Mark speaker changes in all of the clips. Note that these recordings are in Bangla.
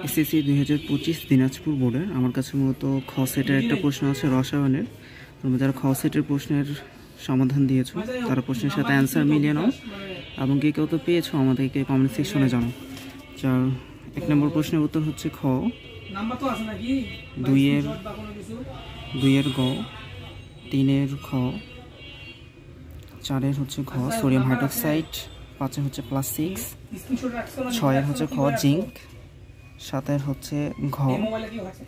Speaker 1: এসএসসি 2025 দিনাজপুর বোর্ডের আমার কাছে মূলত খ সেটের একটা প্রশ্ন আছে রসায়নের। তোমরা যারা খ সেটের প্রশ্নের সমাধান দিয়েছো তারা প্রশ্নের সাথে অ্যান্সার মিলিয়ে নাও এবং কে কেউ তো পেয়েছো আমাদেরকে কমেন্ট সেকশনে জানাও। যার 1 নম্বর প্রশ্নের উত্তর হচ্ছে খ, 2-এর গ, 3-এর খ, 4-এর হচ্ছে ঘ সোডিয়াম হাইড্রোক্সাইড, 5-এর হচ্ছে +6, 6-এর হচ্ছে খ জিঙ্ক, 7-এর হচ্ছে ঘ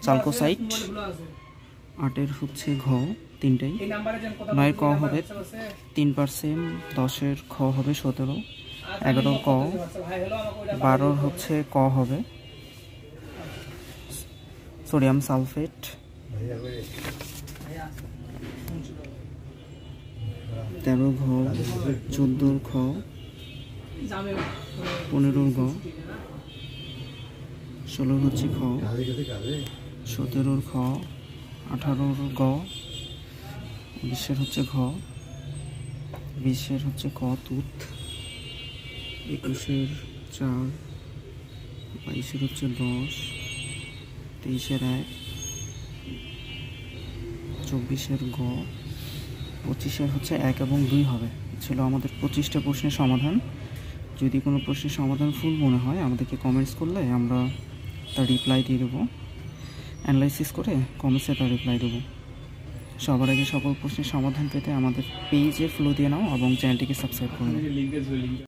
Speaker 1: চালকোসাইট, 8-এর হচ্ছে ঘ তিনটাই, 9-এর ক হবে 3%, 10-এর খ হবে 17, 11-এর ক, 12-এর হচ্ছে ক হবে সোডিয়াম সালফেট, 13-এর ঘ, 14-এর খ, 15-এর গ, 16-এর হচ্ছে খ, 17-এর খ, 18-এর গ, 20-এর হচ্ছে ঘ, 20-এর হচ্ছে ক তুত, 21-এর 4, 22-এর হচ্ছে 10, 23-এর 1, 24-এর গ, 25-এর হচ্ছে 1 এবং 2 হবে। ছিল আমাদের 25টা প্রশ্নের সমাধান। যদি কোনো প্রশ্নের সমাধান ফুল মনে হয় আমাদেরকে কমেন্টস করলে আমরা তার রিপ্লাই দিয়ে দেবো, অ্যানালাইসিস করে কমেন্টসে তার রিপ্লাই দেবো। সবার আগে সকল প্রশ্নের সমাধান পেতে আমাদের পেজে ফলো দিয়ে নাও এবং চ্যানেলটিকে সাবস্ক্রাইব করে নাও।